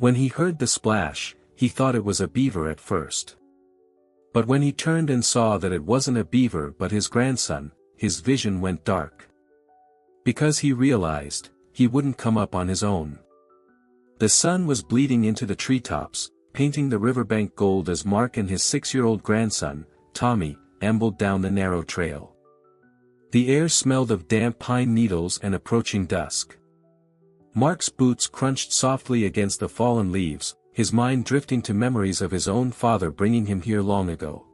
When he heard the splash, he thought it was a beaver at first. But when he turned and saw that it wasn't a beaver but his grandson, his vision went dark. Because he realized, he wouldn't come up on his own. The sun was bleeding into the treetops, painting the riverbank gold as Mark and his 6-year-old grandson, Tommy, ambled down the narrow trail. The air smelled of damp pine needles and approaching dusk. Mark's boots crunched softly against the fallen leaves, his mind drifting to memories of his own father bringing him here long ago.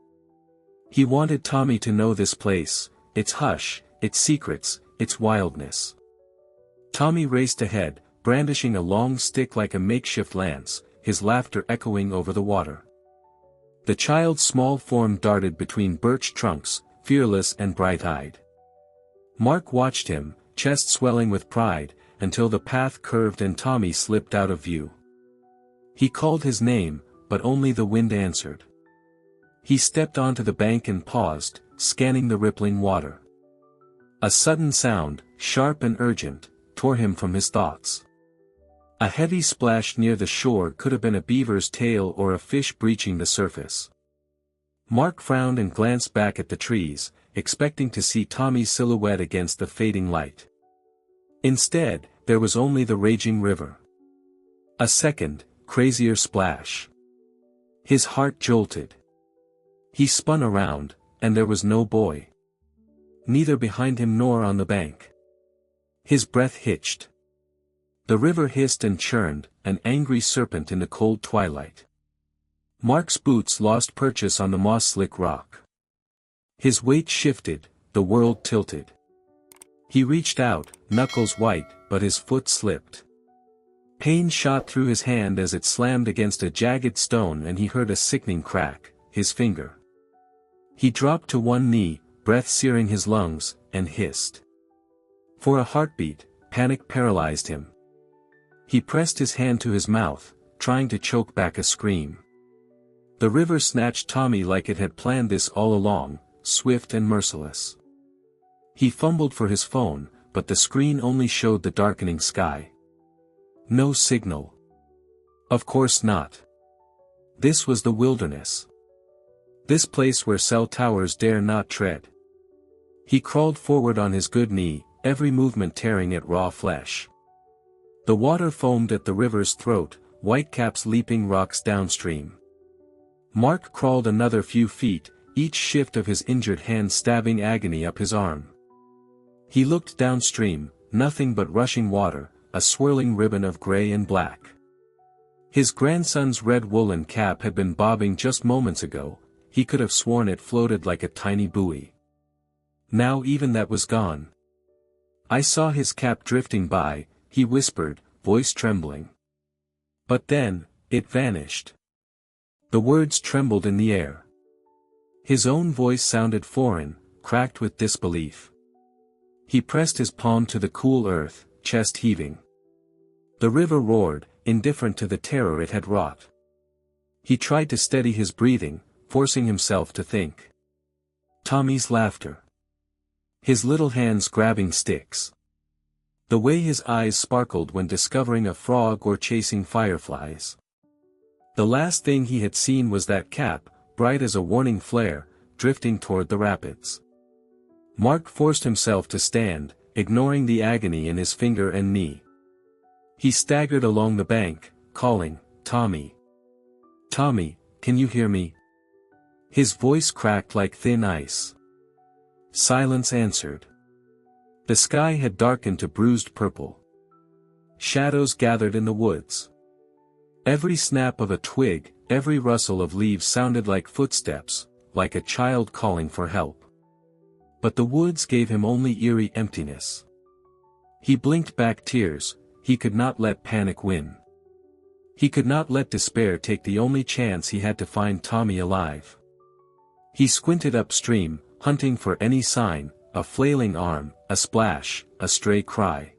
He wanted Tommy to know this place, its hush, its secrets, its wildness. Tommy raced ahead, brandishing a long stick like a makeshift lance, his laughter echoing over the water. The child's small form darted between birch trunks, fearless and bright-eyed. Mark watched him, chest swelling with pride, until the path curved and Tommy slipped out of view. He called his name, but only the wind answered. He stepped onto the bank and paused, scanning the rippling water. A sudden sound, sharp and urgent, tore him from his thoughts. A heavy splash near the shore could have been a beaver's tail or a fish breaching the surface. Mark frowned and glanced back at the trees, expecting to see Tommy's silhouette against the fading light. Instead, there was only the raging river. A second, crazier splash. His heart jolted. He spun around, and there was no boy. Neither behind him nor on the bank. His breath hitched. The river hissed and churned, an angry serpent in the cold twilight. Mark's boots lost purchase on the moss-slick rock. His weight shifted, the world tilted. He reached out, knuckles white, but his foot slipped. Pain shot through his hand as it slammed against a jagged stone and he heard a sickening crack, his finger. He dropped to one knee, breath searing his lungs, and hissed. For a heartbeat, panic paralyzed him. He pressed his hand to his mouth, trying to choke back a scream. The river snatched Tommy like it had planned this all along, swift and merciless. He fumbled for his phone, but the screen only showed the darkening sky. No signal. Of course not. This was the wilderness. This place where cell towers dare not tread. He crawled forward on his good knee, every movement tearing at raw flesh. The water foamed at the river's throat, whitecaps leaping rocks downstream. Mark crawled another few feet, each shift of his injured hand stabbing agony up his arm. He looked downstream, nothing but rushing water, a swirling ribbon of gray and black. His grandson's red woolen cap had been bobbing just moments ago, he could have sworn it floated like a tiny buoy. Now even that was gone. I saw his cap drifting by, he whispered, voice trembling. But then, it vanished. The words trembled in the air. His own voice sounded foreign, cracked with disbelief. He pressed his palm to the cool earth, chest heaving. The river roared, indifferent to the terror it had wrought. He tried to steady his breathing, forcing himself to think. Tommy's laughter. His little hands grabbing sticks. The way his eyes sparkled when discovering a frog or chasing fireflies. The last thing he had seen was that cap, bright as a warning flare, drifting toward the rapids. Mark forced himself to stand, ignoring the agony in his finger and knee. He staggered along the bank, calling, "Tommy! Tommy, can you hear me?" His voice cracked like thin ice. Silence answered. The sky had darkened to bruised purple. Shadows gathered in the woods. Every snap of a twig, every rustle of leaves sounded like footsteps, like a child calling for help. But the woods gave him only eerie emptiness. He blinked back tears, he could not let panic win. He could not let despair take the only chance he had to find Tommy alive. He squinted upstream, hunting for any sign, a flailing arm, a splash, a stray cry.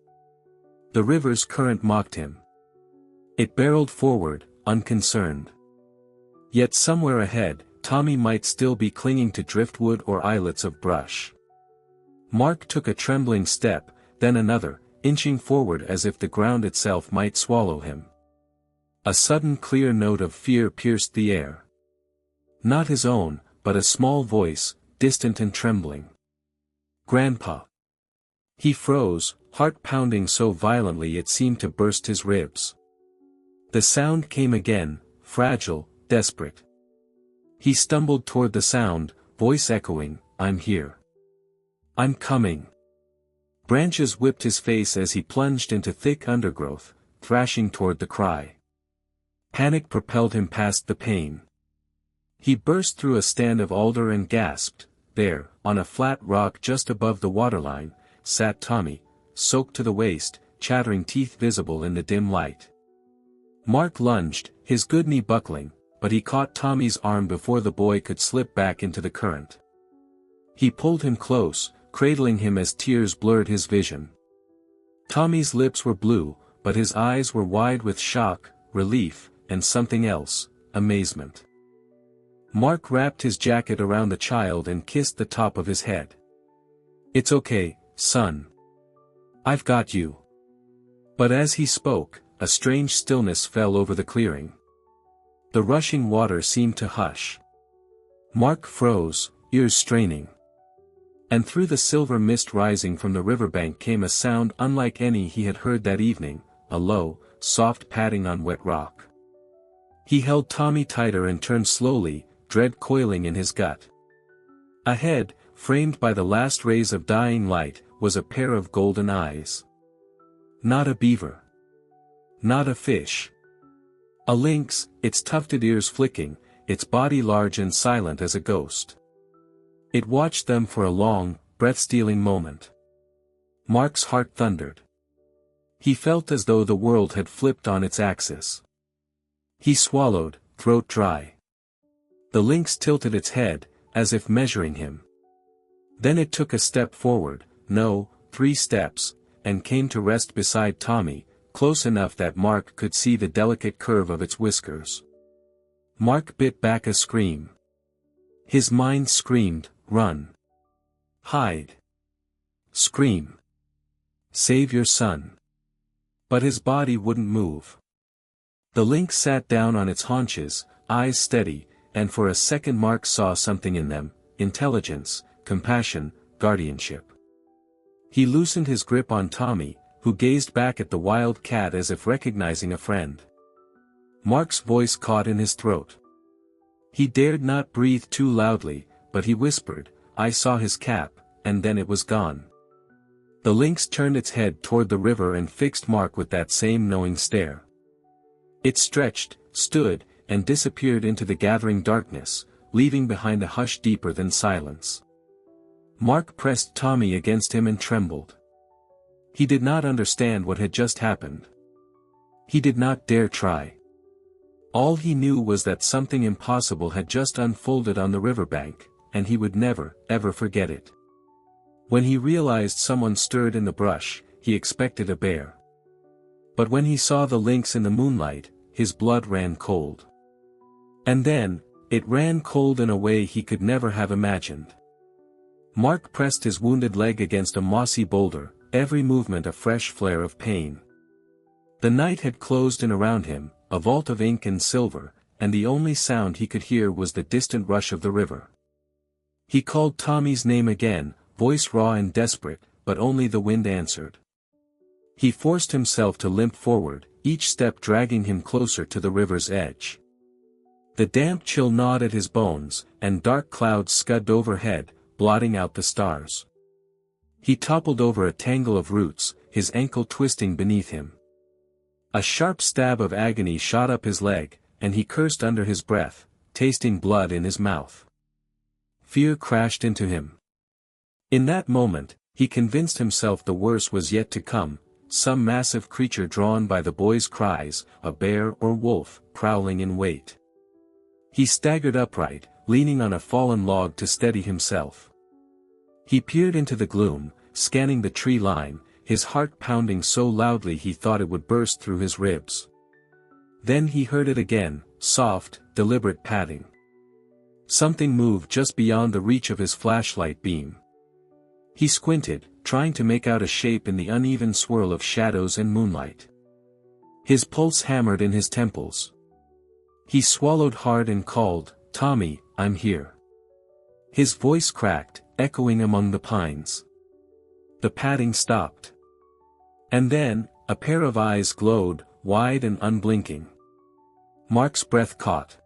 The river's current mocked him. It barreled forward, unconcerned. Yet somewhere ahead, Tommy might still be clinging to driftwood or islets of brush. Mark took a trembling step, then another, inching forward as if the ground itself might swallow him. A sudden clear note of fear pierced the air. Not his own, but a small voice, distant and trembling. "Grandpa." He froze, heart pounding so violently it seemed to burst his ribs. The sound came again, fragile, desperate. He stumbled toward the sound, voice echoing, "I'm here. I'm coming." Branches whipped his face as he plunged into thick undergrowth, thrashing toward the cry. Panic propelled him past the pain. He burst through a stand of alder and gasped. There, on a flat rock just above the waterline, sat Tommy, soaked to the waist, chattering teeth visible in the dim light. Mark lunged, his good knee buckling, but he caught Tommy's arm before the boy could slip back into the current. He pulled him close, cradling him as tears blurred his vision. Tommy's lips were blue, but his eyes were wide with shock, relief, and something else, amazement. Mark wrapped his jacket around the child and kissed the top of his head. "It's okay, son. I've got you." But as he spoke, a strange stillness fell over the clearing. The rushing water seemed to hush. Mark froze, ears straining. And through the silver mist rising from the riverbank came a sound unlike any he had heard that evening, a low, soft padding on wet rock. He held Tommy tighter and turned slowly, dread coiling in his gut. Ahead, framed by the last rays of dying light, was a pair of golden eyes. Not a beaver. Not a fish. A lynx, its tufted ears flicking, its body large and silent as a ghost. It watched them for a long, breath-stealing moment. Mark's heart thundered. He felt as though the world had flipped on its axis. He swallowed, throat dry. The lynx tilted its head, as if measuring him. Then it took a step forward, no, 3 steps, and came to rest beside Tommy, close enough that Mark could see the delicate curve of its whiskers. Mark bit back a scream. His mind screamed, "Run! Hide! Scream! Save your son!" But his body wouldn't move. The lynx sat down on its haunches, eyes steady, and for a second Mark saw something in them, intelligence, compassion, guardianship. He loosened his grip on Tommy, who gazed back at the wild cat as if recognizing a friend. Mark's voice caught in his throat. He dared not breathe too loudly, but he whispered, "I saw his cap, and then it was gone." The lynx turned its head toward the river and fixed Mark with that same knowing stare. It stretched, stood, and disappeared into the gathering darkness, leaving behind a hush deeper than silence. Mark pressed Tommy against him and trembled. He did not understand what had just happened. He did not dare try. All he knew was that something impossible had just unfolded on the riverbank, and he would never, ever forget it. When he realized someone stirred in the brush, he expected a bear. But when he saw the lynx in the moonlight, his blood ran cold. And then, it ran cold in a way he could never have imagined. Mark pressed his wounded leg against a mossy boulder, every movement a fresh flare of pain. The night had closed in around him, a vault of ink and silver, and the only sound he could hear was the distant rush of the river. He called Tommy's name again, voice raw and desperate, but only the wind answered. He forced himself to limp forward, each step dragging him closer to the river's edge. The damp chill gnawed at his bones, and dark clouds scudded overhead, blotting out the stars. He toppled over a tangle of roots, his ankle twisting beneath him. A sharp stab of agony shot up his leg, and he cursed under his breath, tasting blood in his mouth. Fear crashed into him. In that moment, he convinced himself the worst was yet to come, some massive creature drawn by the boy's cries, a bear or wolf, prowling in wait. He staggered upright, leaning on a fallen log to steady himself. He peered into the gloom, scanning the tree line, his heart pounding so loudly he thought it would burst through his ribs. Then he heard it again, soft, deliberate padding. Something moved just beyond the reach of his flashlight beam. He squinted, trying to make out a shape in the uneven swirl of shadows and moonlight. His pulse hammered in his temples. He swallowed hard and called, "Tommy, I'm here." His voice cracked, echoing among the pines. The padding stopped. And then, a pair of eyes glowed, wide and unblinking. Mark's breath caught.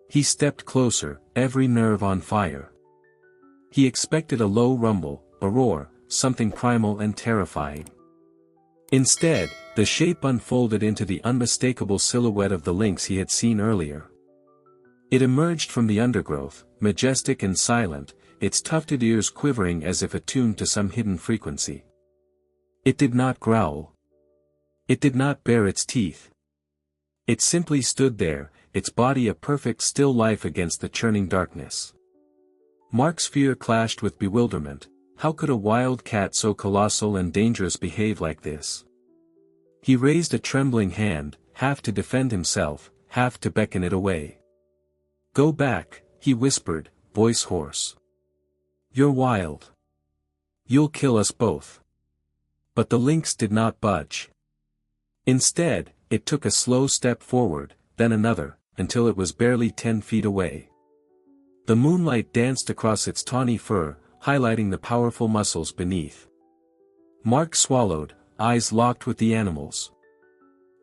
He stepped closer, every nerve on fire. He expected a low rumble, a roar, something primal and terrifying. Instead, the shape unfolded into the unmistakable silhouette of the lynx he had seen earlier. It emerged from the undergrowth, majestic and silent, its tufted ears quivering as if attuned to some hidden frequency. It did not growl. It did not bare its teeth. It simply stood there, its body a perfect still life against the churning darkness. Mark's fear clashed with bewilderment. How could a wild cat so colossal and dangerous behave like this? He raised a trembling hand, half to defend himself, half to beckon it away. "Go back," he whispered, voice hoarse. "You're wild. You'll kill us both." But the lynx did not budge. Instead, it took a slow step forward, then another, until it was barely 10 feet away. The moonlight danced across its tawny fur, highlighting the powerful muscles beneath. Mark swallowed, eyes locked with the animal's.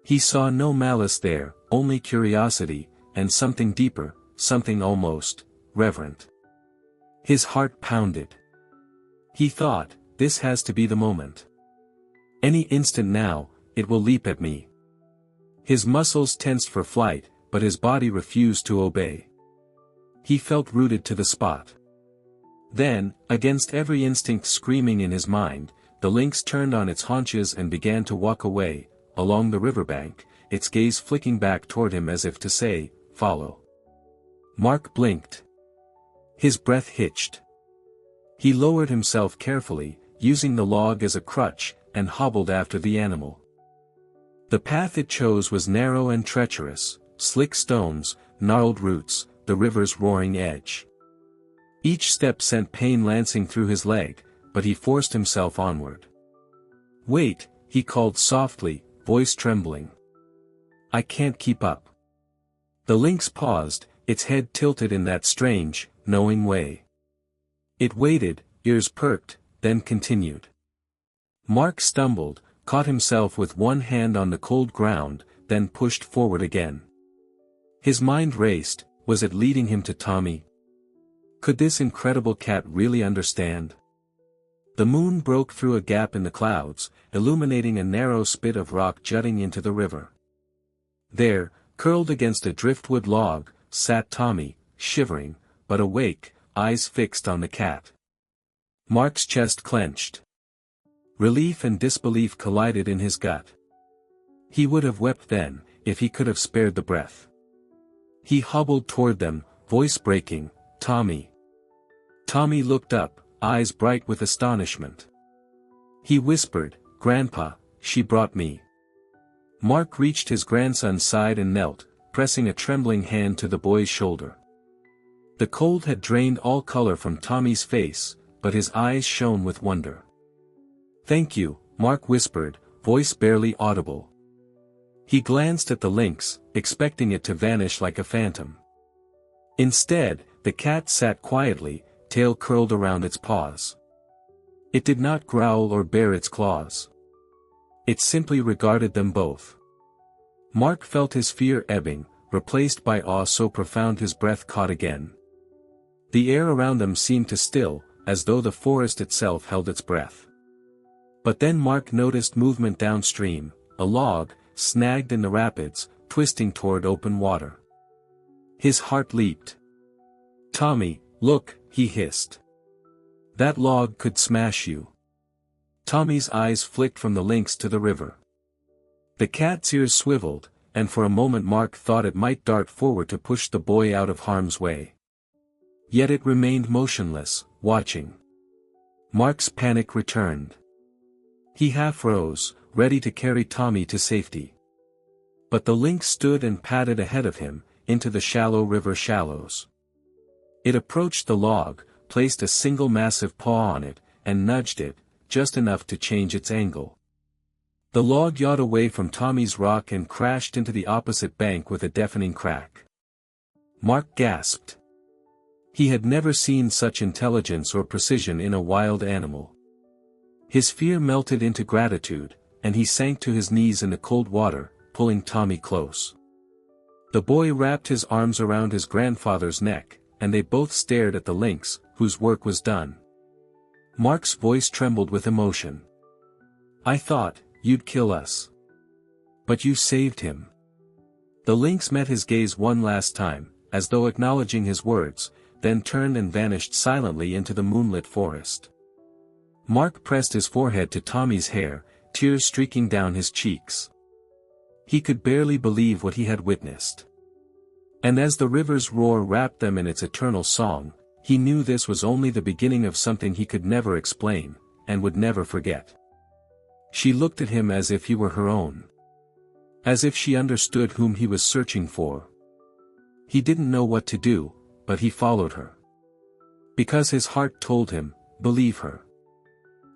He saw no malice there, only curiosity, and something deeper, something almost reverent. His heart pounded. He thought, this has to be the moment. Any instant now, it will leap at me. His muscles tensed for flight, but his body refused to obey. He felt rooted to the spot. Then, against every instinct screaming in his mind, the lynx turned on its haunches and began to walk away, along the riverbank, its gaze flicking back toward him as if to say, "Follow." Mark blinked. His breath hitched. He lowered himself carefully, using the log as a crutch, and hobbled after the animal. The path it chose was narrow and treacherous, slick stones, gnarled roots, the river's roaring edge. Each step sent pain lancing through his leg, but he forced himself onward. "Wait," he called softly, voice trembling. "I can't keep up." The lynx paused, its head tilted in that strange, knowing way. It waited, ears perked, then continued. Mark stumbled, caught himself with one hand on the cold ground, then pushed forward again. His mind raced, was it leading him to Tommy? Could this incredible cat really understand? The moon broke through a gap in the clouds, illuminating a narrow spit of rock jutting into the river. There, curled against a driftwood log, sat Tommy, shivering, but awake, eyes fixed on the cat. Mark's chest clenched. Relief and disbelief collided in his gut. He would have wept then, if he could have spared the breath. He hobbled toward them, voice breaking, "Tommy." Tommy looked up, eyes bright with astonishment. He whispered, "Grandpa, she brought me." Mark reached his grandson's side and knelt, pressing a trembling hand to the boy's shoulder. The cold had drained all color from Tommy's face, but his eyes shone with wonder. "Thank you," Mark whispered, voice barely audible. He glanced at the lynx, expecting it to vanish like a phantom. Instead, the cat sat quietly, tail curled around its paws. It did not growl or bare its claws. It simply regarded them both. Mark felt his fear ebbing, replaced by awe so profound his breath caught again. The air around them seemed to still, as though the forest itself held its breath. But then Mark noticed movement downstream, a log, snagged in the rapids, twisting toward open water. His heart leaped. "Tommy, look," he hissed. "That log could smash you." Tommy's eyes flicked from the lynx to the river. The cat's ears swiveled, and for a moment Mark thought it might dart forward to push the boy out of harm's way. Yet it remained motionless, watching. Mark's panic returned. He half rose, ready to carry Tommy to safety. But the lynx stood and padded ahead of him, into the shallow river shallows. It approached the log, placed a single massive paw on it, and nudged it, just enough to change its angle. The log yawed away from Tommy's rock and crashed into the opposite bank with a deafening crack. Mark gasped. He had never seen such intelligence or precision in a wild animal. His fear melted into gratitude, and he sank to his knees in the cold water, pulling Tommy close. The boy wrapped his arms around his grandfather's neck, and they both stared at the lynx, whose work was done. Mark's voice trembled with emotion. "I thought you'd kill us. But you saved him." The lynx met his gaze one last time, as though acknowledging his words, then turned and vanished silently into the moonlit forest. Mark pressed his forehead to Tommy's hair, tears streaking down his cheeks. He could barely believe what he had witnessed. And as the river's roar wrapped them in its eternal song, he knew this was only the beginning of something he could never explain, and would never forget. She looked at him as if he were her own. As if she understood whom he was searching for. He didn't know what to do, but he followed her. Because his heart told him, believe her.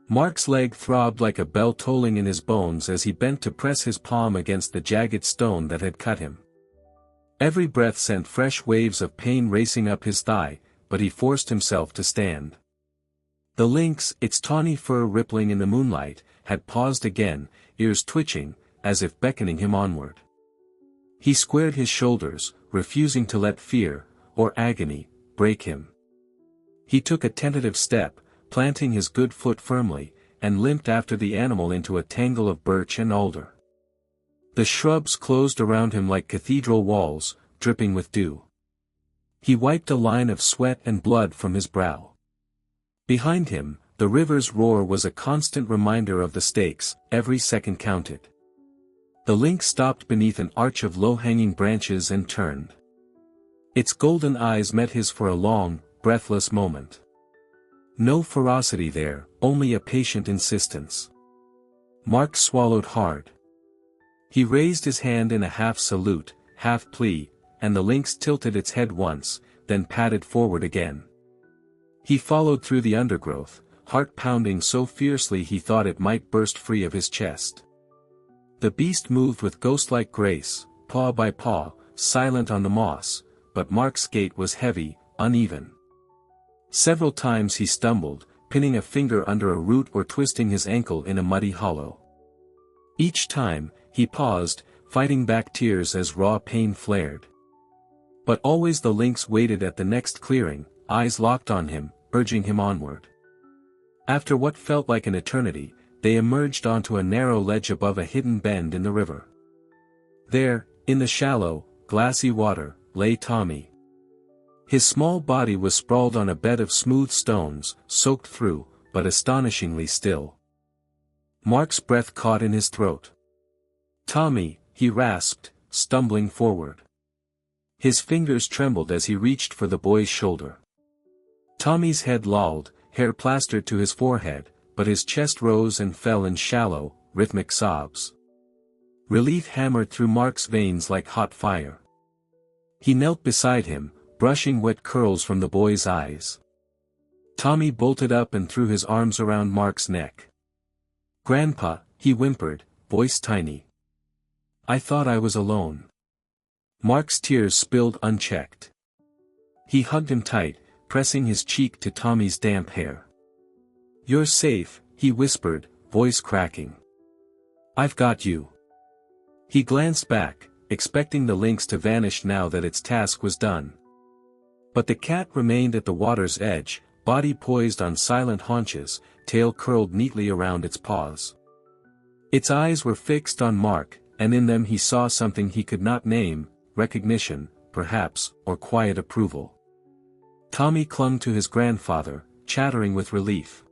Mark's leg throbbed like a bell tolling in his bones as he bent to press his palm against the jagged stone that had cut him. Every breath sent fresh waves of pain racing up his thigh, but he forced himself to stand. The lynx, its tawny fur rippling in the moonlight, had paused again, ears twitching, as if beckoning him onward. He squared his shoulders, refusing to let fear, or agony, break him. He took a tentative step, planting his good foot firmly, and limped after the animal into a tangle of birch and alder. The shrubs closed around him like cathedral walls, dripping with dew. He wiped a line of sweat and blood from his brow. Behind him, the river's roar was a constant reminder of the stakes, every second counted. The lynx stopped beneath an arch of low-hanging branches and turned. Its golden eyes met his for a long, breathless moment. No ferocity there, only a patient insistence. Mark swallowed hard. He raised his hand in a half-salute, half-plea, and the lynx tilted its head once, then padded forward again. He followed through the undergrowth, heart pounding so fiercely he thought it might burst free of his chest. The beast moved with ghost-like grace, paw by paw, silent on the moss, but Mark's gait was heavy, uneven. Several times he stumbled, pinning a finger under a root or twisting his ankle in a muddy hollow. Each time, he paused, fighting back tears as raw pain flared. But always the lynx waited at the next clearing, eyes locked on him, urging him onward. After what felt like an eternity, they emerged onto a narrow ledge above a hidden bend in the river. There, in the shallow, glassy water, lay Tommy. His small body was sprawled on a bed of smooth stones, soaked through, but astonishingly still. Mark's breath caught in his throat. "Tommy," he rasped, stumbling forward. His fingers trembled as he reached for the boy's shoulder. Tommy's head lolled, hair plastered to his forehead, but his chest rose and fell in shallow, rhythmic sobs. Relief hammered through Mark's veins like hot fire. He knelt beside him, brushing wet curls from the boy's eyes. Tommy bolted up and threw his arms around Mark's neck. "Grandpa," he whimpered, voice tiny. "I thought I was alone." Mark's tears spilled unchecked. He hugged him tight, pressing his cheek to Tommy's damp hair. "You're safe," he whispered, voice cracking. "I've got you." He glanced back, expecting the lynx to vanish now that its task was done. But the cat remained at the water's edge, body poised on silent haunches, tail curled neatly around its paws. Its eyes were fixed on Mark, and in them he saw something he could not name, recognition, perhaps, or quiet approval. Tommy clung to his grandfather, chattering with relief.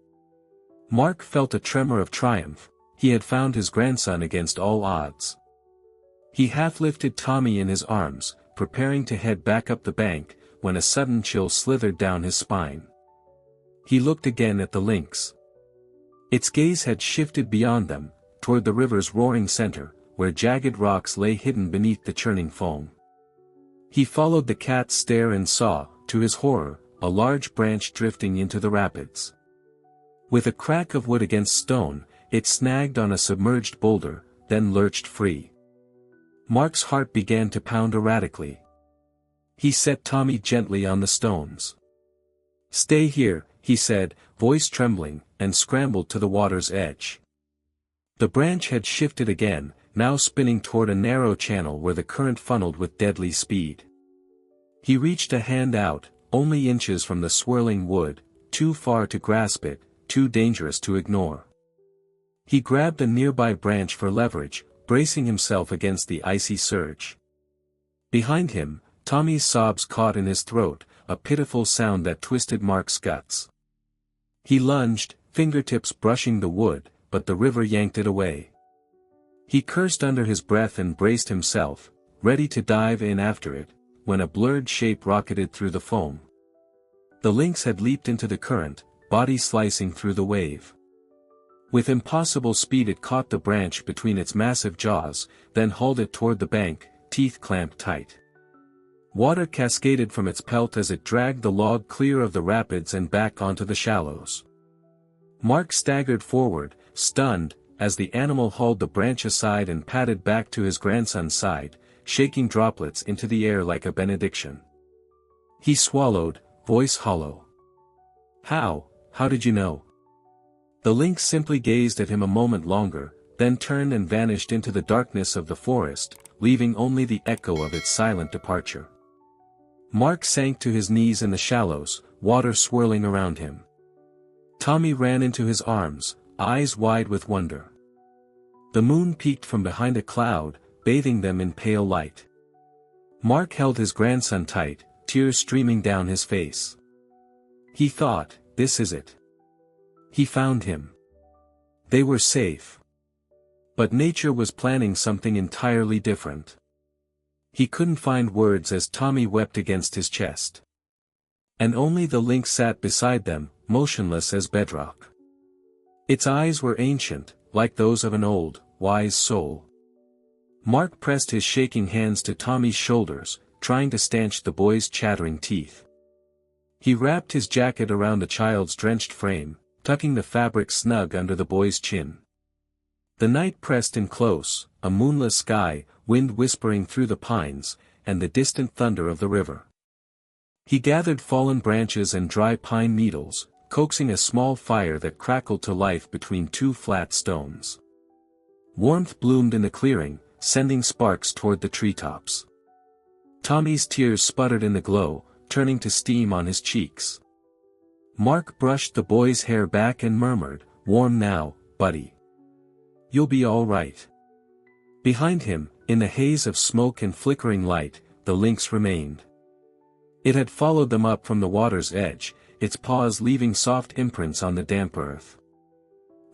Mark felt a tremor of triumph. He had found his grandson against all odds. He half-lifted Tommy in his arms, preparing to head back up the bank, when a sudden chill slithered down his spine. He looked again at the lynx. Its gaze had shifted beyond them, toward the river's roaring center, where jagged rocks lay hidden beneath the churning foam. He followed the cat's stare and saw, to his horror, a large branch drifting into the rapids. With a crack of wood against stone, It snagged on a submerged boulder, then lurched free. Mark's heart began to pound erratically. He set Tommy gently on the stones. "Stay here," he said, voice trembling, and scrambled to the water's edge. The branch had shifted again, now spinning toward a narrow channel where the current funneled with deadly speed. He reached a hand out, only inches from the swirling wood, too far to grasp it, too dangerous to ignore. He grabbed a nearby branch for leverage, bracing himself against the icy surge. Behind him, Tommy's sobs caught in his throat, a pitiful sound that twisted Mark's guts. He lunged, fingertips brushing the wood, but the river yanked it away. He cursed under his breath and braced himself, ready to dive in after it, when a blurred shape rocketed through the foam. The lynx had leaped into the current, body slicing through the wave. With impossible speed it caught the branch between its massive jaws, then hauled it toward the bank, teeth clamped tight. Water cascaded from its pelt as it dragged the log clear of the rapids and back onto the shallows. Mark staggered forward, stunned, as the animal hauled the branch aside and padded back to his grandson's side, shaking droplets into the air like a benediction. He swallowed, voice hollow. How did you know?" The lynx simply gazed at him a moment longer, then turned and vanished into the darkness of the forest, leaving only the echo of its silent departure. Mark sank to his knees in the shallows, water swirling around him. Tommy ran into his arms, eyes wide with wonder. The moon peeked from behind a cloud, bathing them in pale light. Mark held his grandson tight, tears streaming down his face. He thought, "This is it. He found him. They were safe." But nature was planning something entirely different. He couldn't find words as Tommy wept against his chest. And only the lynx sat beside them, motionless as bedrock. Its eyes were ancient, like those of an old, wise soul. Mark pressed his shaking hands to Tommy's shoulders, trying to stanch the boy's chattering teeth. He wrapped his jacket around the child's drenched frame, tucking the fabric snug under the boy's chin. The night pressed in close, a moonless sky, wind whispering through the pines, and the distant thunder of the river. He gathered fallen branches and dry pine needles, coaxing a small fire that crackled to life between two flat stones. Warmth bloomed in the clearing, sending sparks toward the treetops. Tommy's tears sputtered in the glow, turning to steam on his cheeks. Mark brushed the boy's hair back and murmured, "Warm now, buddy. You'll be all right." Behind him, in the haze of smoke and flickering light, the lynx remained. It had followed them up from the water's edge, its paws leaving soft imprints on the damp earth.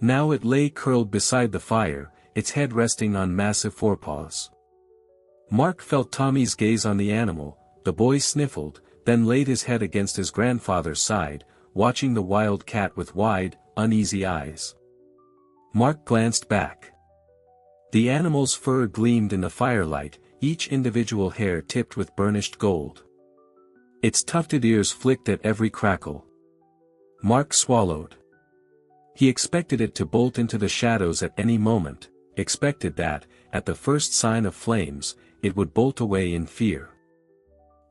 Now it lay curled beside the fire, its head resting on massive forepaws. Mark felt Tommy's gaze on the animal, the boy sniffled, then laid his head against his grandfather's side, watching the wild cat with wide, uneasy eyes. Mark glanced back. The animal's fur gleamed in the firelight, each individual hair tipped with burnished gold. Its tufted ears flicked at every crackle. Mark swallowed. He expected it to bolt into the shadows at any moment, expected that, at the first sign of flames, it would bolt away in fear.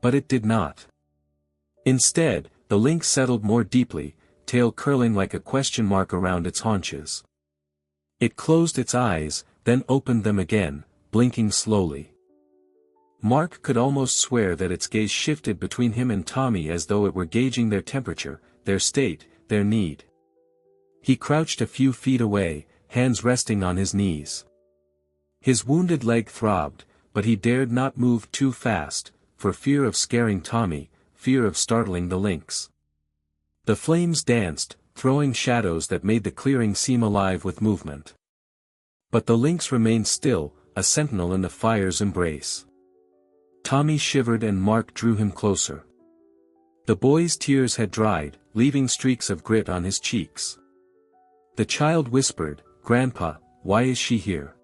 But it did not. Instead, the lynx settled more deeply, tail curling like a question mark around its haunches. It closed its eyes, then opened them again, blinking slowly. Mark could almost swear that its gaze shifted between him and Tommy as though it were gauging their temperature, their state, their need. He crouched a few feet away, hands resting on his knees. His wounded leg throbbed, but he dared not move too fast, for fear of scaring Tommy, fear of startling the lynx. The flames danced, throwing shadows that made the clearing seem alive with movement. But the lynx remained still, a sentinel in the fire's embrace. Tommy shivered and Mark drew him closer. The boy's tears had dried, leaving streaks of grit on his cheeks. The child whispered, "Grandpa, why is she here?"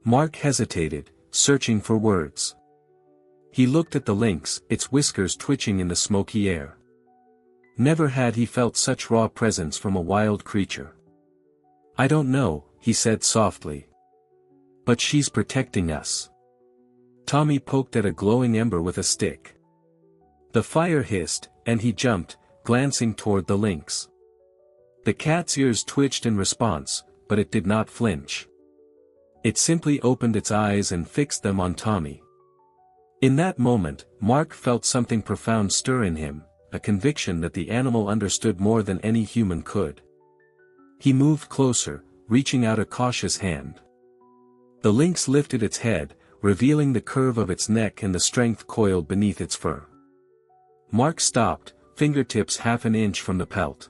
Mark hesitated, searching for words. He looked at the lynx, its whiskers twitching in the smoky air. Never had he felt such raw presence from a wild creature. I don't know, he said softly. But she's protecting us. Tommy poked at a glowing ember with a stick. The fire hissed, and he jumped, glancing toward the lynx. The cat's ears twitched in response, but it did not flinch. It simply opened its eyes and fixed them on Tommy. In that moment, Mark felt something profound stir in him, a conviction that the animal understood more than any human could. He moved closer, reaching out a cautious hand. The lynx lifted its head, revealing the curve of its neck and the strength coiled beneath its fur. Mark stopped, fingertips half an inch from the pelt.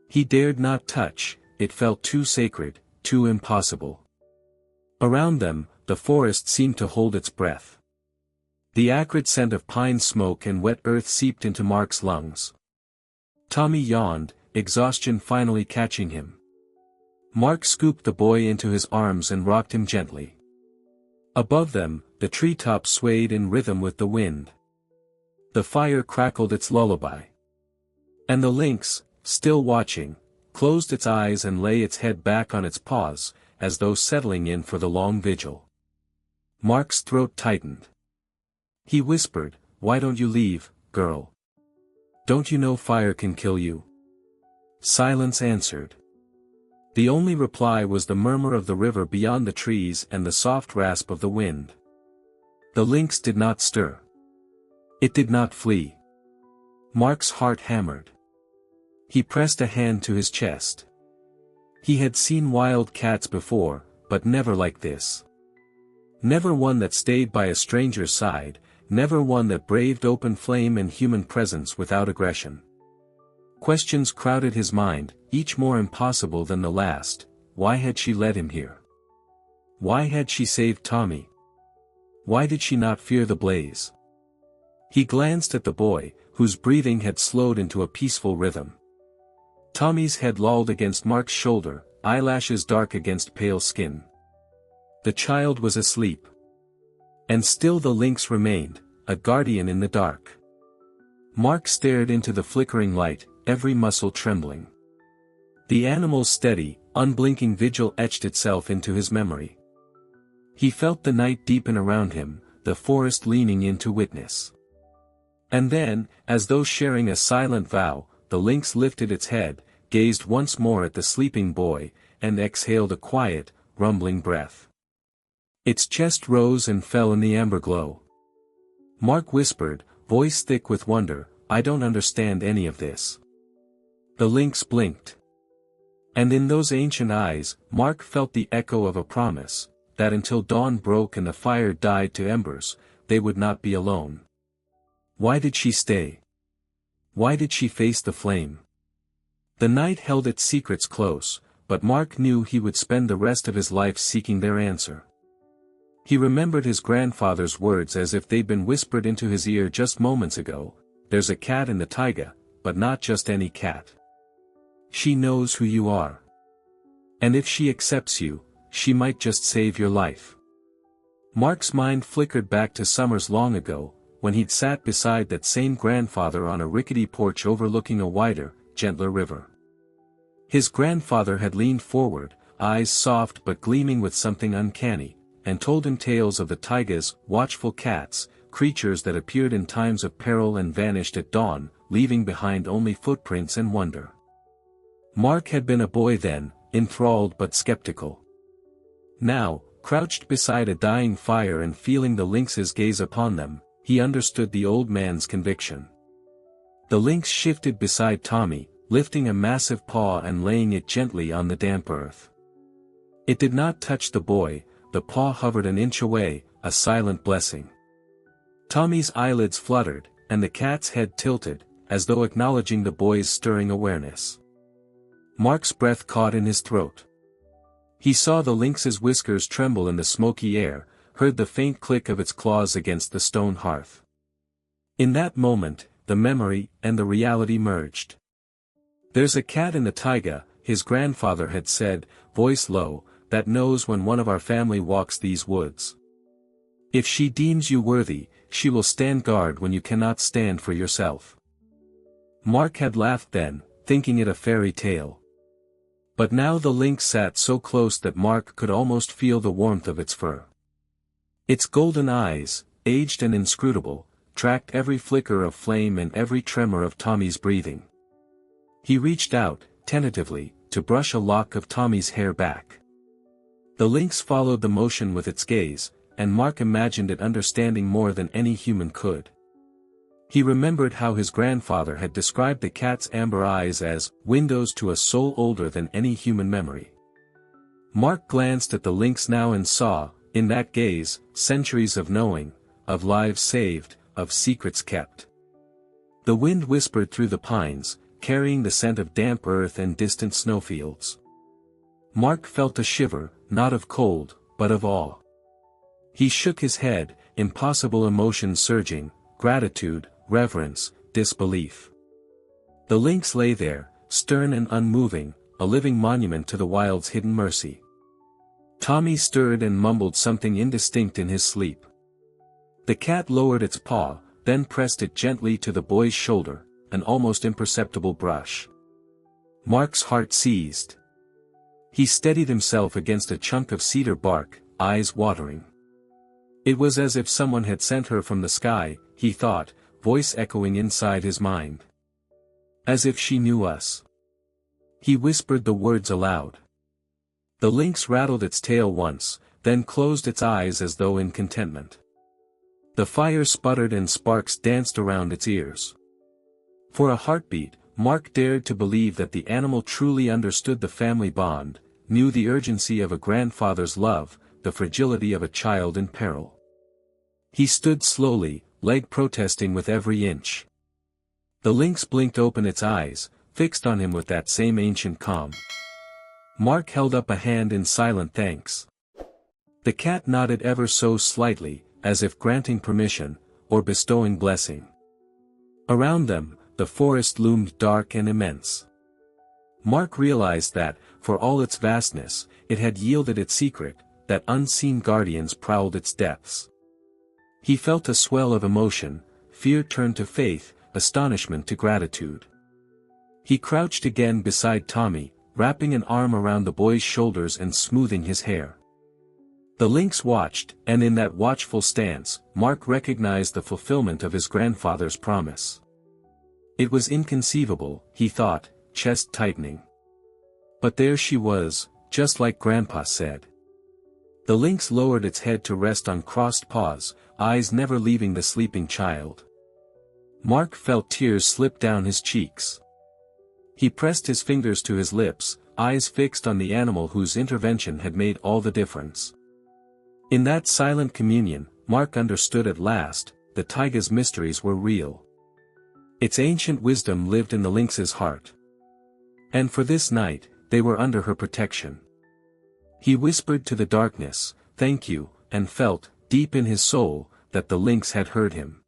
He dared not touch, it felt too sacred, too impossible. Around them, the forest seemed to hold its breath. The acrid scent of pine smoke and wet earth seeped into Mark's lungs. Tommy yawned, exhaustion finally catching him. Mark scooped the boy into his arms and rocked him gently. Above them, the treetops swayed in rhythm with the wind. The fire crackled its lullaby. And the lynx, still watching, closed its eyes and lay its head back on its paws, as though settling in for the long vigil. Mark's throat tightened. He whispered, "Why don't you leave, girl? Don't you know fire can kill you?" Silence answered. The only reply was the murmur of the river beyond the trees and the soft rasp of the wind. The lynx did not stir. It did not flee. Mark's heart hammered. He pressed a hand to his chest. He had seen wild cats before, but never like this. Never one that stayed by a stranger's side, never one that braved open flame and human presence without aggression. Questions crowded his mind, each more impossible than the last. Why had she led him here? Why had she saved Tommy? Why did she not fear the blaze? He glanced at the boy, whose breathing had slowed into a peaceful rhythm. Tommy's head lolled against Mark's shoulder, eyelashes dark against pale skin. The child was asleep. And still the lynx remained, a guardian in the dark. Mark stared into the flickering light, every muscle trembling. The animal's steady, unblinking vigil etched itself into his memory. He felt the night deepen around him, the forest leaning in to witness. And then, as though sharing a silent vow, the lynx lifted its head, gazed once more at the sleeping boy, and exhaled a quiet, rumbling breath. Its chest rose and fell in the amber glow. Mark whispered, voice thick with wonder, "I don't understand any of this." The lynx blinked. And in those ancient eyes, Mark felt the echo of a promise, that until dawn broke and the fire died to embers, they would not be alone. Why did she stay? Why did she face the flame? The night held its secrets close, but Mark knew he would spend the rest of his life seeking their answer. He remembered his grandfather's words as if they'd been whispered into his ear just moments ago, "There's a cat in the taiga, but not just any cat. She knows who you are. And if she accepts you, she might just save your life." Mark's mind flickered back to summers long ago, when he'd sat beside that same grandfather on a rickety porch overlooking a wider, gentler river. His grandfather had leaned forward, eyes soft but gleaming with something uncanny, and told him tales of the taiga's watchful cats, creatures that appeared in times of peril and vanished at dawn, leaving behind only footprints and wonder. Mark had been a boy then, enthralled but skeptical. Now, crouched beside a dying fire and feeling the lynx's gaze upon them, he understood the old man's conviction. The lynx shifted beside Tommy, lifting a massive paw and laying it gently on the damp earth. It did not touch the boy, the paw hovered an inch away, a silent blessing. Tommy's eyelids fluttered, and the cat's head tilted, as though acknowledging the boy's stirring awareness. Mark's breath caught in his throat. He saw the lynx's whiskers tremble in the smoky air, heard the faint click of its claws against the stone hearth. In that moment, the memory and the reality merged. "There's a cat in the taiga," his grandfather had said, voice low, "that knows when one of our family walks these woods. If she deems you worthy, she will stand guard when you cannot stand for yourself." Mark had laughed then, thinking it a fairy tale. But now the lynx sat so close that Mark could almost feel the warmth of its fur. Its golden eyes, aged and inscrutable, tracked every flicker of flame and every tremor of Tommy's breathing. He reached out, tentatively, to brush a lock of Tommy's hair back. The lynx followed the motion with its gaze, and Mark imagined it understanding more than any human could. He remembered how his grandfather had described the cat's amber eyes as windows to a soul older than any human memory. Mark glanced at the lynx now and saw, in that gaze, centuries of knowing, of lives saved, of secrets kept. The wind whispered through the pines, carrying the scent of damp earth and distant snowfields. Mark felt a shiver, not of cold, but of awe. He shook his head, impossible emotions surging, gratitude, reverence, disbelief. The lynx lay there, stern and unmoving, a living monument to the wild's hidden mercy. Tommy stirred and mumbled something indistinct in his sleep. The cat lowered its paw, then pressed it gently to the boy's shoulder, an almost imperceptible brush. Mark's heart seized. He steadied himself against a chunk of cedar bark, eyes watering. It was as if someone had sent her from the sky, he thought, voice echoing inside his mind. As if she knew us. He whispered the words aloud. The lynx rattled its tail once, then closed its eyes as though in contentment. The fire sputtered and sparks danced around its ears. For a heartbeat, Mark dared to believe that the animal truly understood the family bond, knew the urgency of a grandfather's love, the fragility of a child in peril. He stood slowly, leg protesting with every inch. The lynx blinked open its eyes, fixed on him with that same ancient calm. Mark held up a hand in silent thanks. The cat nodded ever so slightly, as if granting permission, or bestowing blessing. Around them, the forest loomed dark and immense. Mark realized that, for all its vastness, it had yielded its secret, that unseen guardians prowled its depths. He felt a swell of emotion, fear turned to faith, astonishment to gratitude. He crouched again beside Tommy, wrapping an arm around the boy's shoulders and smoothing his hair. The lynx watched, and in that watchful stance, Mark recognized the fulfillment of his grandfather's promise. It was inconceivable, he thought, chest tightening. But there she was, just like Grandpa said. The lynx lowered its head to rest on crossed paws, eyes never leaving the sleeping child. Mark felt tears slip down his cheeks. He pressed his fingers to his lips, eyes fixed on the animal whose intervention had made all the difference. In that silent communion, Mark understood at last, the taiga's mysteries were real. Its ancient wisdom lived in the lynx's heart. And for this night, they were under her protection. He whispered to the darkness, "Thank you," and felt, deep in his soul, that the lynx had heard him.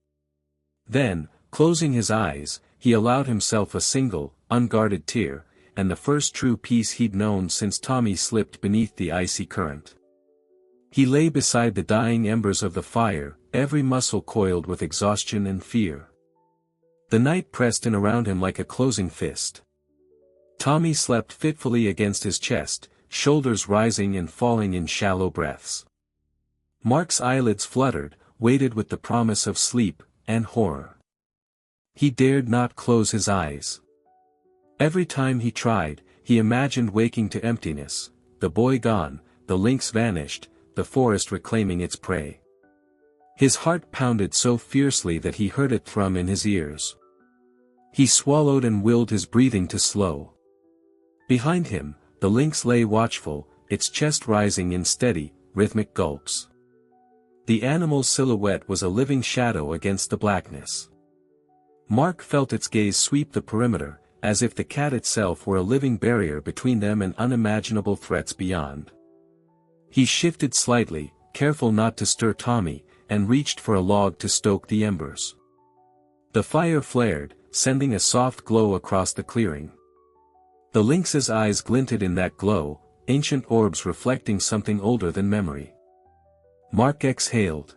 Then, closing his eyes, he allowed himself a single, unguarded tear, and the first true peace he'd known since Tommy slipped beneath the icy current. He lay beside the dying embers of the fire, every muscle coiled with exhaustion and fear. The night pressed in around him like a closing fist. Tommy slept fitfully against his chest, shoulders rising and falling in shallow breaths. Mark's eyelids fluttered, weighted with the promise of sleep, and horror. He dared not close his eyes. Every time he tried, he imagined waking to emptiness, the boy gone, the lynx vanished, the forest reclaiming its prey. His heart pounded so fiercely that he heard it thrum in his ears. He swallowed and willed his breathing to slow. Behind him, the lynx lay watchful, its chest rising in steady, rhythmic gulps. The animal's silhouette was a living shadow against the blackness. Mark felt its gaze sweep the perimeter, as if the cat itself were a living barrier between them and unimaginable threats beyond. He shifted slightly, careful not to stir Tommy, and reached for a log to stoke the embers. The fire flared, sending a soft glow across the clearing. The lynx's eyes glinted in that glow, ancient orbs reflecting something older than memory. Mark exhaled.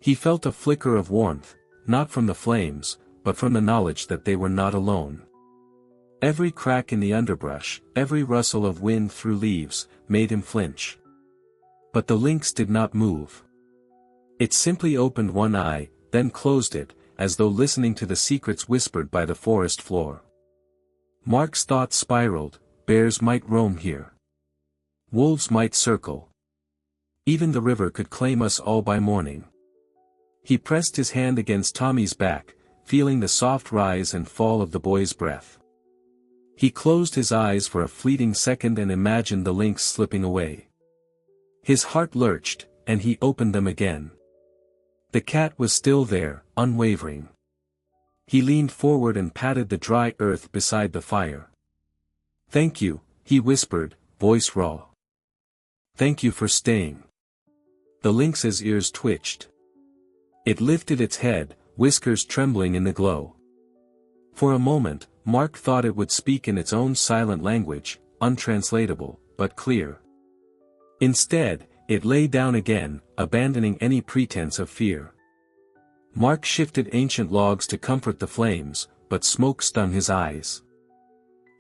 He felt a flicker of warmth, not from the flames, but from the knowledge that they were not alone. Every crack in the underbrush, every rustle of wind through leaves, made him flinch. But the lynx did not move. It simply opened one eye, then closed it, as though listening to the secrets whispered by the forest floor. Mark's thoughts spiraled. Bears might roam here. Wolves might circle. Even the river could claim us all by morning. He pressed his hand against Tommy's back, feeling the soft rise and fall of the boy's breath. He closed his eyes for a fleeting second and imagined the lynx slipping away. His heart lurched, and he opened them again. The cat was still there, unwavering. He leaned forward and patted the dry earth beside the fire. "Thank you," he whispered, voice raw. "Thank you for staying." The lynx's ears twitched. It lifted its head, whiskers trembling in the glow. For a moment, Mark thought it would speak in its own silent language, untranslatable, but clear. Instead, it lay down again, abandoning any pretense of fear. Mark shifted ancient logs to comfort the flames, but smoke stung his eyes.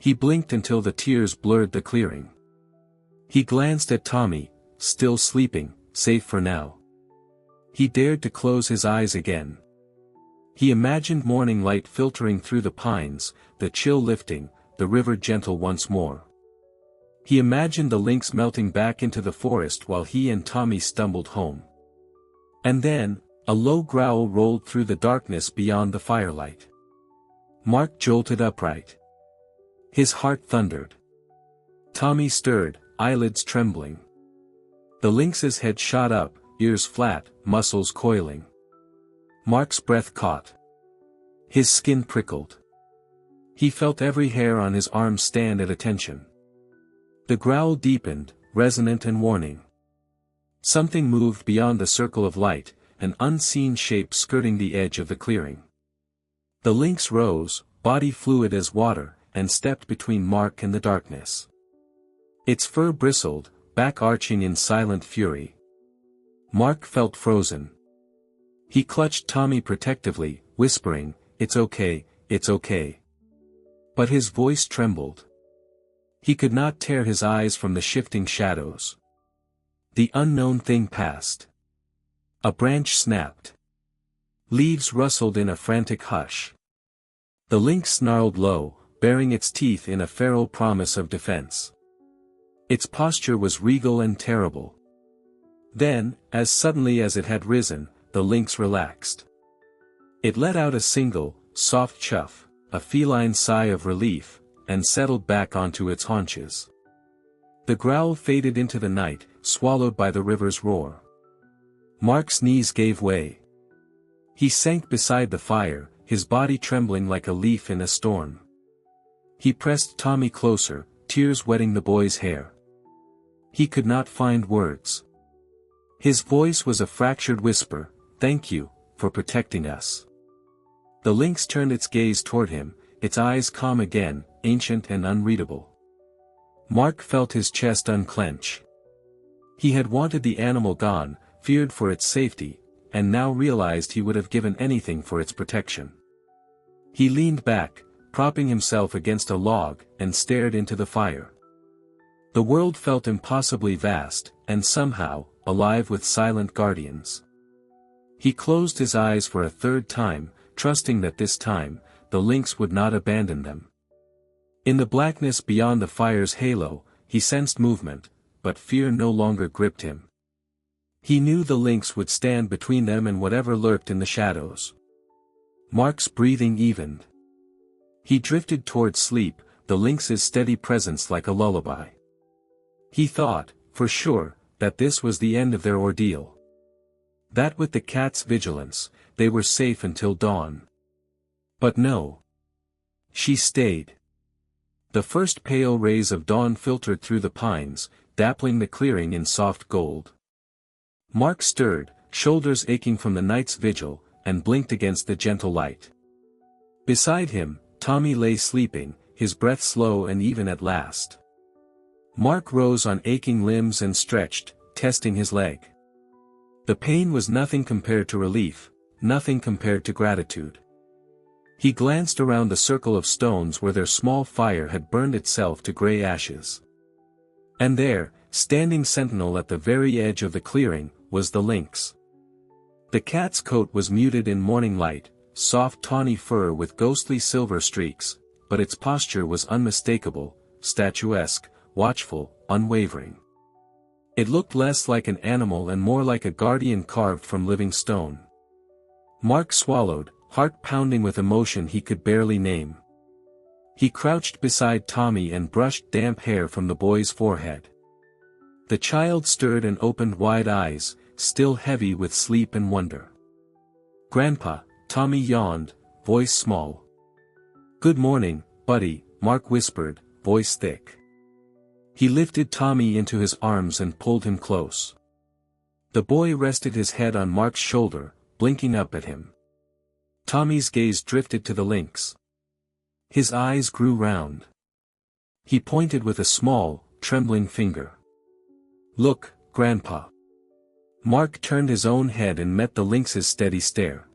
He blinked until the tears blurred the clearing. He glanced at Tommy, still sleeping, safe for now. He dared to close his eyes again. He imagined morning light filtering through the pines, the chill lifting, the river gentle once more. He imagined the lynx melting back into the forest while he and Tommy stumbled home. And then, a low growl rolled through the darkness beyond the firelight. Mark jolted upright. His heart thundered. Tommy stirred, eyelids trembling. The lynx's head shot up, ears flat, muscles coiling. Mark's breath caught. His skin prickled. He felt every hair on his arm stand at attention. The growl deepened, resonant and warning. Something moved beyond the circle of light, an unseen shape skirting the edge of the clearing. The lynx rose, body fluid as water, and stepped between Mark and the darkness. Its fur bristled, back arching in silent fury. Mark felt frozen. He clutched Tommy protectively, whispering, "It's okay, it's okay." But his voice trembled. He could not tear his eyes from the shifting shadows. The unknown thing passed. A branch snapped. Leaves rustled in a frantic hush. The lynx snarled low, baring its teeth in a feral promise of defense. Its posture was regal and terrible. Then, as suddenly as it had risen, the lynx relaxed. It let out a single, soft chuff, a feline sigh of relief, and settled back onto its haunches. The growl faded into the night, swallowed by the river's roar. Mark's knees gave way. He sank beside the fire, his body trembling like a leaf in a storm. He pressed Tommy closer, tears wetting the boy's hair. He could not find words. His voice was a fractured whisper, "Thank you, for protecting us." The lynx turned its gaze toward him, its eyes calm again, ancient and unreadable. Mark felt his chest unclench. He had wanted the animal gone, feared for its safety, and now realized he would have given anything for its protection. He leaned back, propping himself against a log, and stared into the fire. The world felt impossibly vast, and somehow, alive with silent guardians. He closed his eyes for a third time, trusting that this time, the lynx would not abandon them. In the blackness beyond the fire's halo, he sensed movement, but fear no longer gripped him. He knew the lynx would stand between them and whatever lurked in the shadows. Mark's breathing evened. He drifted toward sleep, the lynx's steady presence like a lullaby. He thought, for sure, that this was the end of their ordeal. That with the cat's vigilance, they were safe until dawn. But no. She stayed. The first pale rays of dawn filtered through the pines, dappling the clearing in soft gold. Mark stirred, shoulders aching from the night's vigil, and blinked against the gentle light. Beside him, Tommy lay sleeping, his breath slow and even at last. Mark rose on aching limbs and stretched, testing his leg. The pain was nothing compared to relief, nothing compared to gratitude. He glanced around the circle of stones where their small fire had burned itself to gray ashes. And there, standing sentinel at the very edge of the clearing, was the lynx. The cat's coat was muted in morning light, soft tawny fur with ghostly silver streaks, but its posture was unmistakable, statuesque, watchful, unwavering. It looked less like an animal and more like a guardian carved from living stone. Mark swallowed, heart pounding with emotion he could barely name. He crouched beside Tommy and brushed damp hair from the boy's forehead. The child stirred and opened wide eyes, still heavy with sleep and wonder. "Grandpa," Tommy yawned, voice small. "Good morning, buddy," Mark whispered, voice thick. He lifted Tommy into his arms and pulled him close. The boy rested his head on Mark's shoulder, blinking up at him. Tommy's gaze drifted to the lynx. His eyes grew round. He pointed with a small, trembling finger. "Look, Grandpa." Mark turned his own head and met the lynx's steady stare.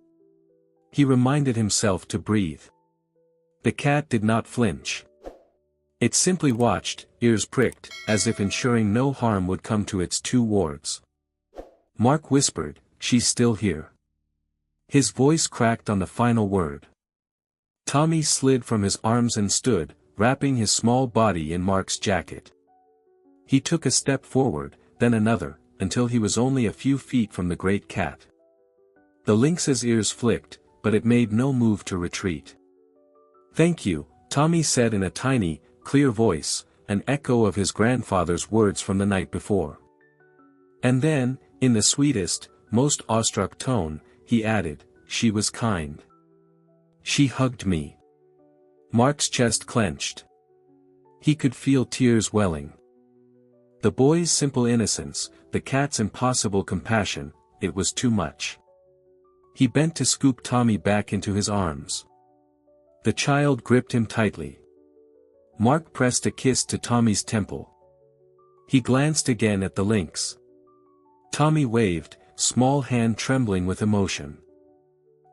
He reminded himself to breathe. The cat did not flinch. It simply watched, ears pricked, as if ensuring no harm would come to its two wards. Mark whispered, "She's still here." His voice cracked on the final word. Tommy slid from his arms and stood, wrapping his small body in Mark's jacket. He took a step forward, then another, until he was only a few feet from the great cat. The lynx's ears flicked, but it made no move to retreat. "Thank you," Tommy said in a tiny, clear voice, an echo of his grandfather's words from the night before. And then, in the sweetest, most awestruck tone, he added, "She was kind. She hugged me." Mark's chest clenched. He could feel tears welling. The boy's simple innocence, the cat's impossible compassion, it was too much. He bent to scoop Tommy back into his arms. The child gripped him tightly. Mark pressed a kiss to Tommy's temple. He glanced again at the lynx. Tommy waved, small hand trembling with emotion.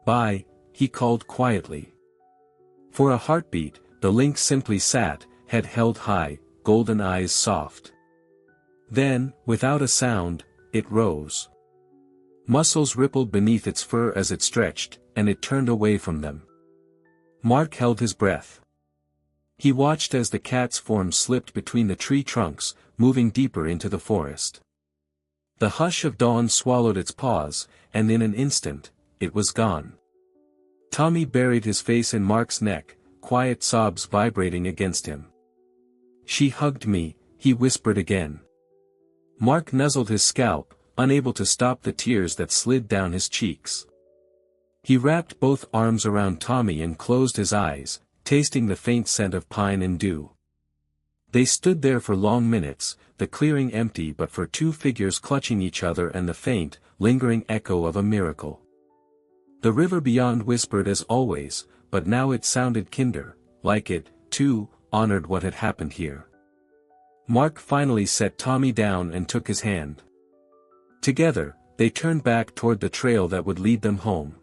"Bye," he called quietly. For a heartbeat, the lynx simply sat, head held high, golden eyes soft. Then, without a sound, it rose. Muscles rippled beneath its fur as it stretched, and it turned away from them. Mark held his breath. He watched as the cat's form slipped between the tree trunks, moving deeper into the forest. The hush of dawn swallowed its paws, and in an instant, it was gone. Tommy buried his face in Mark's neck, quiet sobs vibrating against him. "She hugged me," he whispered again. Mark nuzzled his scalp, unable to stop the tears that slid down his cheeks. He wrapped both arms around Tommy and closed his eyes, tasting the faint scent of pine and dew. They stood there for long minutes, the clearing empty but for two figures clutching each other and the faint, lingering echo of a miracle. The river beyond whispered as always, but now it sounded kinder, like it, too, honored what had happened here. Mark finally set Tommy down and took his hand. Together, they turned back toward the trail that would lead them home.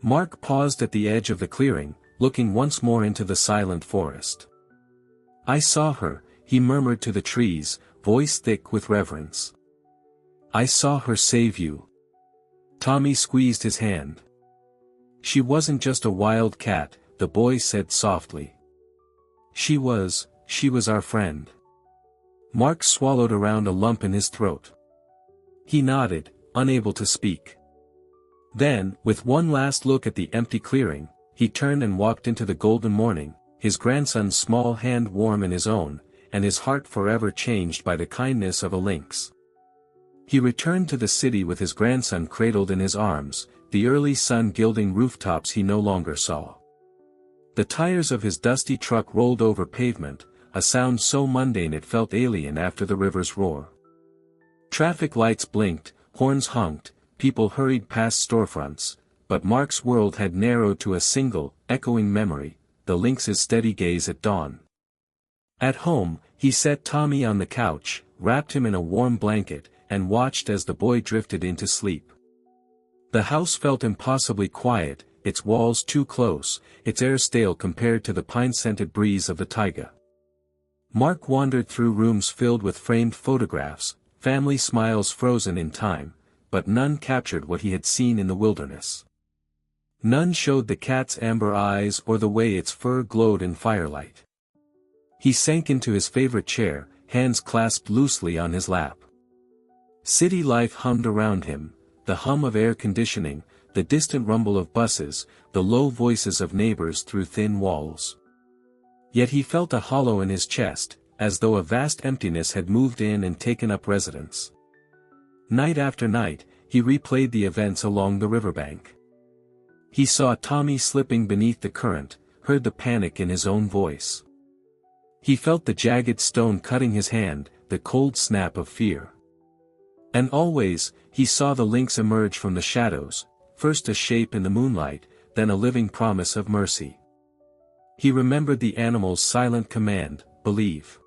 Mark paused at the edge of the clearing, looking once more into the silent forest. "I saw her," he murmured to the trees, voice thick with reverence. "I saw her save you." Tommy squeezed his hand. "She wasn't just a wild cat," the boy said softly. She was our friend." Mark swallowed around a lump in his throat. He nodded, unable to speak. Then, with one last look at the empty clearing, he turned and walked into the golden morning, his grandson's small hand warm in his own, and his heart forever changed by the kindness of a lynx. He returned to the city with his grandson cradled in his arms, the early sun gilding rooftops he no longer saw. The tires of his dusty truck rolled over pavement, a sound so mundane it felt alien after the river's roar. Traffic lights blinked, horns honked, people hurried past storefronts, but Mark's world had narrowed to a single, echoing memory, the lynx's steady gaze at dawn. At home, he set Tommy on the couch, wrapped him in a warm blanket, and watched as the boy drifted into sleep. The house felt impossibly quiet, its walls too close, its air stale compared to the pine-scented breeze of the taiga. Mark wandered through rooms filled with framed photographs, family smiles frozen in time, but none captured what he had seen in the wilderness. None showed the cat's amber eyes or the way its fur glowed in firelight. He sank into his favorite chair, hands clasped loosely on his lap. City life hummed around him, the hum of air conditioning, the distant rumble of buses, the low voices of neighbors through thin walls. Yet he felt a hollow in his chest, as though a vast emptiness had moved in and taken up residence. Night after night, he replayed the events along the riverbank. He saw Tommy slipping beneath the current, heard the panic in his own voice. He felt the jagged stone cutting his hand, the cold snap of fear. And always, he saw the lynx emerge from the shadows, first a shape in the moonlight, then a living promise of mercy. He remembered the animal's silent command, believe.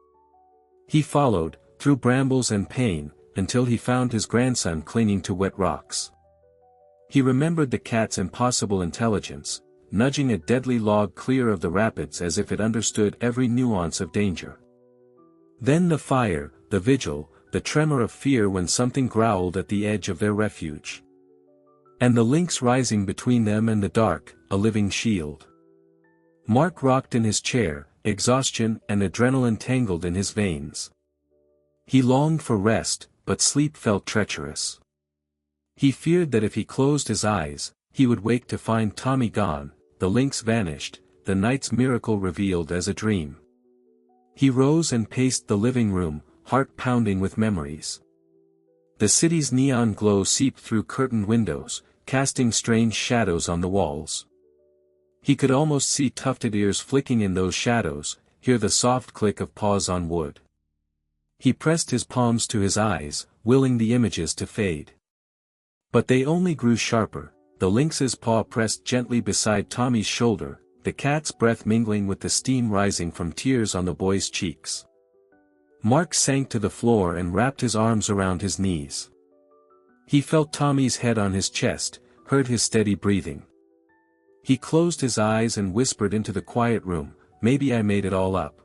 He followed, through brambles and pain, until he found his grandson clinging to wet rocks. He remembered the cat's impossible intelligence, nudging a deadly log clear of the rapids as if it understood every nuance of danger. Then the fire, the vigil, the tremor of fear when something growled at the edge of their refuge. And the lynx rising between them and the dark, a living shield. Mark rocked in his chair, exhaustion and adrenaline tangled in his veins. He longed for rest, but sleep felt treacherous. He feared that if he closed his eyes, he would wake to find Tommy gone, the lynx vanished, the night's miracle revealed as a dream. He rose and paced the living room, heart pounding with memories. The city's neon glow seeped through curtained windows, casting strange shadows on the walls. He could almost see tufted ears flicking in those shadows, hear the soft click of paws on wood. He pressed his palms to his eyes, willing the images to fade. But they only grew sharper, the lynx's paw pressed gently beside Tommy's shoulder, the cat's breath mingling with the steam rising from tears on the boy's cheeks. Mark sank to the floor and wrapped his arms around his knees. He felt Tommy's head on his chest, heard his steady breathing. He closed his eyes and whispered into the quiet room, "Maybe I made it all up."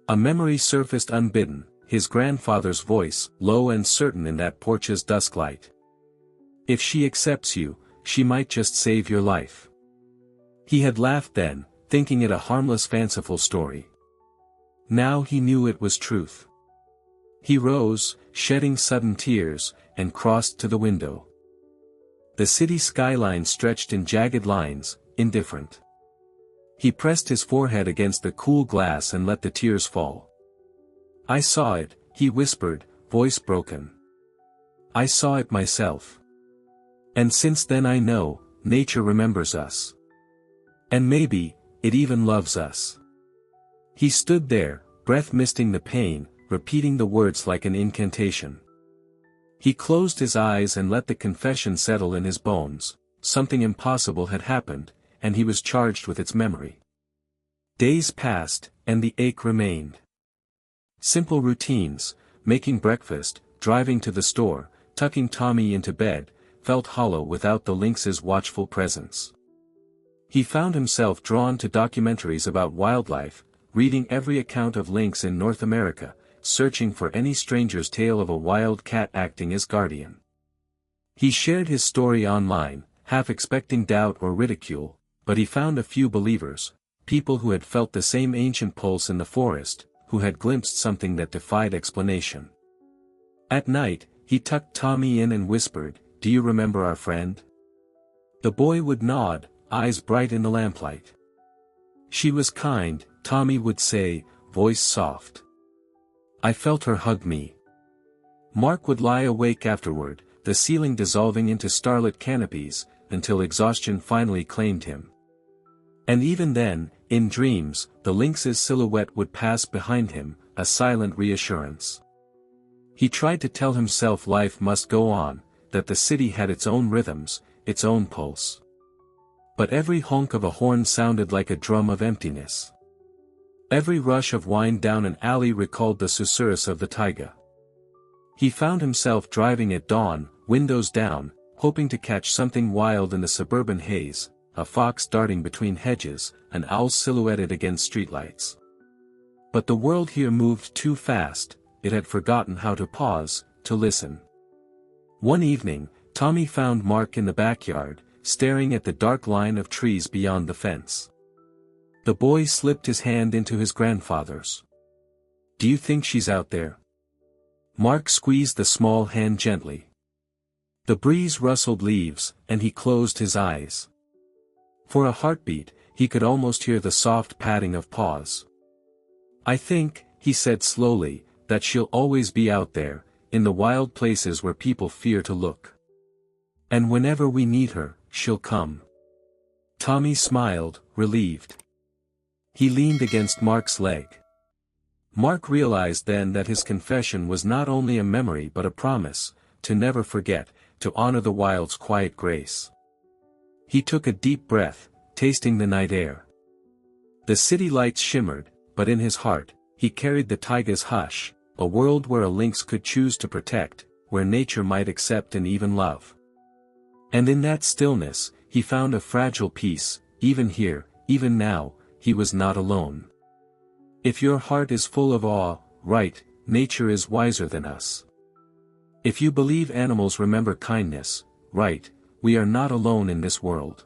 A memory surfaced unbidden, his grandfather's voice, low and certain in that porch's dusk light. "If she accepts you, she might just save your life." He had laughed then, thinking it a harmless fanciful story. Now he knew it was truth. He rose, shedding sudden tears, and crossed to the window. The city skyline stretched in jagged lines, indifferent. He pressed his forehead against the cool glass and let the tears fall. "I saw it," he whispered, voice broken. "I saw it myself. And since then I know, nature remembers us. And maybe, it even loves us." He stood there, breath misting the pain, repeating the words like an incantation. He closed his eyes and let the confession settle in his bones. Something impossible had happened, and he was charged with its memory. Days passed, and the ache remained. Simple routines, making breakfast, driving to the store, tucking Tommy into bed, felt hollow without the lynx's watchful presence. He found himself drawn to documentaries about wildlife, reading every account of lynx in North America, searching for any stranger's tale of a wild cat acting as guardian. He shared his story online, half expecting doubt or ridicule, but he found a few believers, people who had felt the same ancient pulse in the forest, who had glimpsed something that defied explanation. At night, he tucked Tommy in and whispered, "Do you remember our friend?" The boy would nod, eyes bright in the lamplight. "She was kind," Tommy would say, voice soft. "I felt her hug me." Mark would lie awake afterward, the ceiling dissolving into starlit canopies, until exhaustion finally claimed him. And even then, in dreams, the lynx's silhouette would pass behind him, a silent reassurance. He tried to tell himself life must go on, that the city had its own rhythms, its own pulse. But every honk of a horn sounded like a drum of emptiness. Every rush of wind down an alley recalled the susurrus of the taiga. He found himself driving at dawn, windows down, hoping to catch something wild in the suburban haze, a fox darting between hedges, an owl silhouetted against streetlights. But the world here moved too fast, it had forgotten how to pause, to listen. One evening, Tommy found Mark in the backyard, staring at the dark line of trees beyond the fence. The boy slipped his hand into his grandfather's. "Do you think she's out there?" Mark squeezed the small hand gently. The breeze rustled leaves, and he closed his eyes. For a heartbeat, he could almost hear the soft padding of paws. "I think," he said slowly, "that she'll always be out there, in the wild places where people fear to look. And whenever we need her, she'll come." Tommy smiled, relieved. He leaned against Mark's leg. Mark realized then that his confession was not only a memory but a promise, to never forget, to honor the wild's quiet grace. He took a deep breath, tasting the night air. The city lights shimmered, but in his heart, he carried the taiga's hush, a world where a lynx could choose to protect, where nature might accept and even love. And in that stillness, he found a fragile peace. Even here, even now, he was not alone. If your heart is full of awe, right, nature is wiser than us. If you believe animals remember kindness, right, we are not alone in this world.